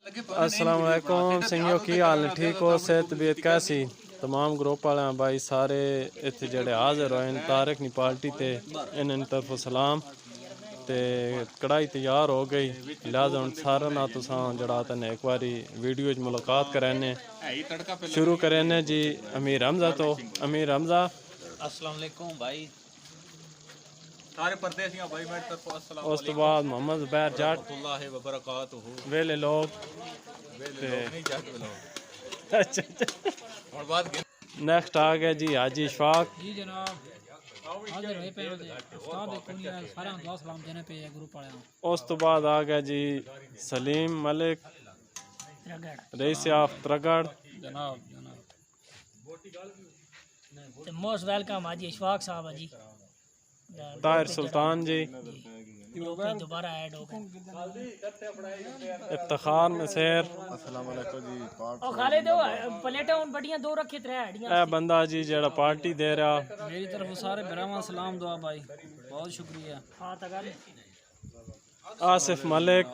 अस्सलाम वालेकुम सिंघियो की हाल ने ठीक हो सेहत तबीयत कैसी तमाम ग्रुप वाले भाई सारे इत्थे जेड़े हाजिर होए तारक नी पार्टी ते इन्हां तरफों सलाम ते कढ़ाई तैयार हो गई लिहाजा हुण सारा ना तुसां जड़ा तने एक बारी वीडियो च मुलाकात कराने शुरू कराने जी अमीर हमजा तो अमीर हमजा अस्सलाम वालेकुम भाई सारे परदेसियां भाई मेरी तरफ अस्सलाम उस तो बाद मोहम्मद ज़ुबैर जट अल्लाह व बरकातहू वेले लोग नहीं जाते लोग अच्छा और बात नेक्स्ट आ गया जी हाजी इशफाक जी जनाब हाजिर होए पे उस्ताद कुनिया सारा दुआ सलाम देने पे ग्रुप वाले उस तो बाद आ गया जी सलीम मलिक रईस ऑफ त्रगड़ जनाब मोस्ट वेलकम हाजी इशफाक साहब जी ताहिर सुल्तान जी दोबारा ऐड हो गए इफ्तिखार नसीर अस्सलाम वालेकुम जी ओ खाले दो प्लेटें उन बड़ियां दो रखी त्रै हड्डियां ए बंदा जी जेड़ा पार्टी दे रहा मेरी तरफ सारे भरावां सलाम दुआ भाई बहुत शुक्रिया हां तगल आसिफ मलिक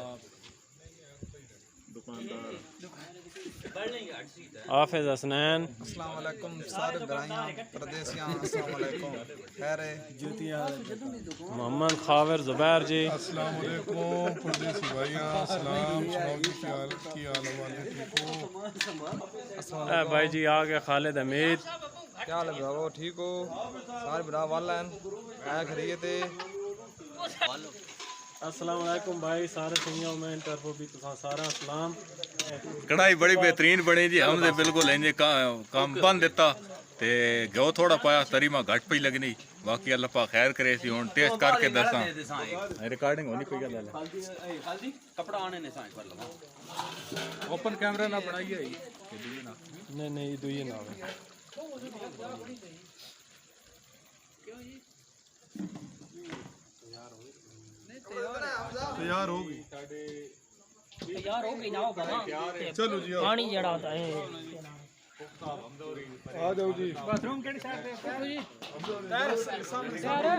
हाफिज हसनैन अस्सलाम वालेकुम सारे भाइयों परदेसियां अस्सलाम वालेकुम खैर है जुतियां मोहम्मद खाविर ज़ुबैर जी अस्सलाम वालेकुम परदेसी भाइयां सलाम सुनाओ जी की हाल हवाले ठीक हो ए भाई जी आ गया खालिद हमीद क्या हाल है ब्रावो ठीक हो सारे भरा वाला है खरीदते अस्सलाम वालेकुम भाई सारे सुनियो मैं तरफों भी तुसा सारा सलाम कढ़ाई बड़ी बेहतरीन बनी जी हमने बिल्कुल इंजे काम बन दिता ते घ्यो थोड़ा पाया तरी में घट पई लगनी बाकी अल्लाह पा खैर करे सी हुन टेस्ट करके दसा रिकॉर्डिंग होनी कोई गल हल्दी कपड़ा आने ने सांच पर लगा ओपन कैमरा ना बनाइए नहीं नहीं दुई ना आवे तैयार हो गई तैयार हो गई ना होगा ना चलो जी पानी जड़ा होता है आ जाओ जी बाथरूम केड़ी साइड पे जी सारे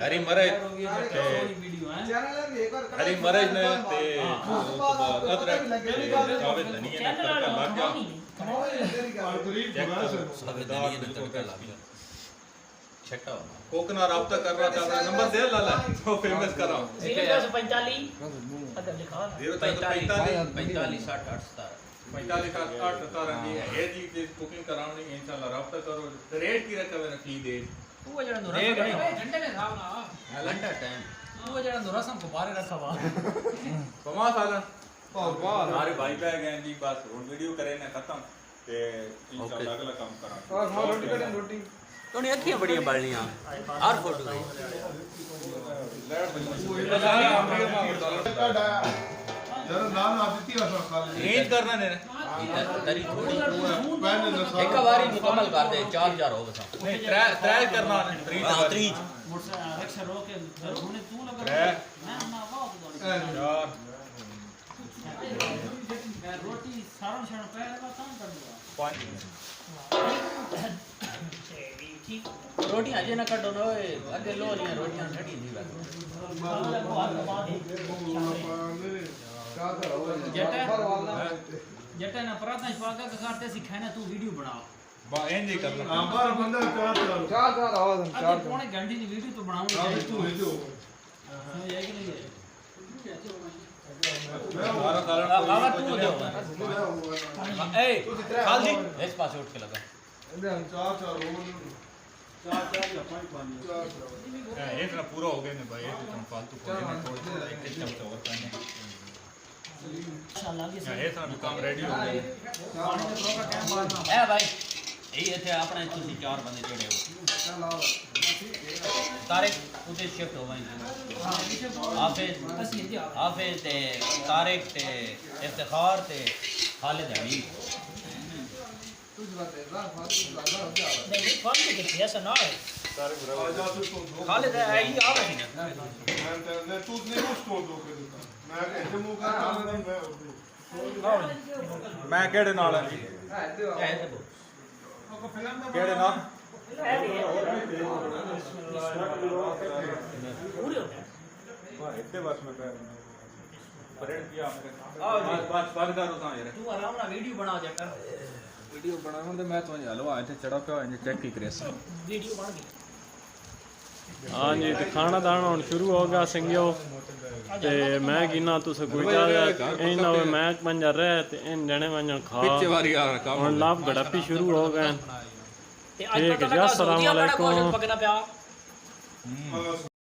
हरी मरज हरी मरज ने ते अदरक सावे धनिया ने तड़का लग गया सावे धनिया ने तड़का लग गया छक्का कोकना राब्ता कर रहा था नंबर दे लाला तो फेमस कर रहा हूं 045 अगर लिखा 45 60 8 45 8 17 जी ये जी कुकिंग करावनी इंशाल्लाह राब्ता करो रेट की रखा मैंने फी दे वो जड़ा नो घंटे में खाओ ना घंटा टाइम वो जड़ा नो रसम को बाहर रखा हुआ कमा साला हमारे भाई पे गए जी बस वीडियो करे ना खत्म ते इंशाल्लाह अगला काम करा रोटी तो नहीं अच्छी बढ़िया बालियां हर फोटो जरा नाम आदित्य असा खाली रेंज करना ने तरी थोड़ी पहले ना एक बारी मुकम्मल कर दे 4000 हो बस नहीं ट्राई करना ने त्रीज रिक्शा रोक के होने तू लगा ना ना वाह यार रोटी सारण छण पहले का काम कर दूंगा रोटियां अजे ना कटो ना अगे लो नहीं रोटियां ठंडी नहीं बस जटा ना पराठा छपाका का करते सिखाना तू वीडियो बनाओ बा एंज ही करना बार बंदा चार आवाज हम अरे पौने घंटे की वीडियो तो बनाऊंगा तू भेजो ये कि नहीं है सारा सारा बाबा तू दे ए खाली इस पास उठ के लगा चार हो एक ना पूरा हो गया ने भाई एक तुम फालतू को ना थोड़ा एक चमचा और पानी इंशाल्लाह की ये सारा काम रेडी हो गया ए भाई ये थे अपने तुसी चार बंदे चढ़े हो तारिक उधर शिफ्ट हो गए हाफिज ते तारिक ते इफ्तिखार ते खालिद हमीद नहीं कौन से किसी ऐसा ना है खालिद है ही आ रही है मैं तू नहीं उसको दो के देता मैं ऐसे मुंह कर ਮੈਂ ਕਿਹੜੇ ਨਾਲ ਹੈ ਜੀ ਕਿਹੜੇ ਨਾਲ ਇੱਥੇ ਬਸ ਮੈਂ ਕਹਿ ਰਿਹਾ ਪਰੇਡ ਕੀ ਬਸ ਕਰ ਰਹਾ ਯਾਰ ਤੂੰ ਆਰਾਮ ਨਾਲ ਵੀਡੀਓ ਬਣਾ ਜਾ ਕਰ ਵੀਡੀਓ ਬਣਾਉਣ ਦੇ ਮੈਂ ਤੁਹਾਨੂੰ ਹਲਵਾ ਇੱਥੇ ਚੜਾ ਪਿਆ ਇੰਜ ਚੈੱਕ ਹੀ ਕਰੇ ਸਾਂ ਵੀਡੀਓ ਬਣ ਗਈ हाँ जी तो खाना दाना हम शुरू होगा सिंगियो ते मैं गिना तुस गुजा इन मैं मंजा रह ते इन जने मंजन खा ਪਿੱਛੇ ਵਾਰੀ ਆ ਕੰਮ हुन लाभ गड़पी शुरू हो गए ਤੇ ਅੱਜ ठीक है ਤੱਕ जी अस्सलाम ਸੌਦੀਆ ਬੜਾ ਕੁਝ वालेकुम ਪਕਣਾ ਪਿਆ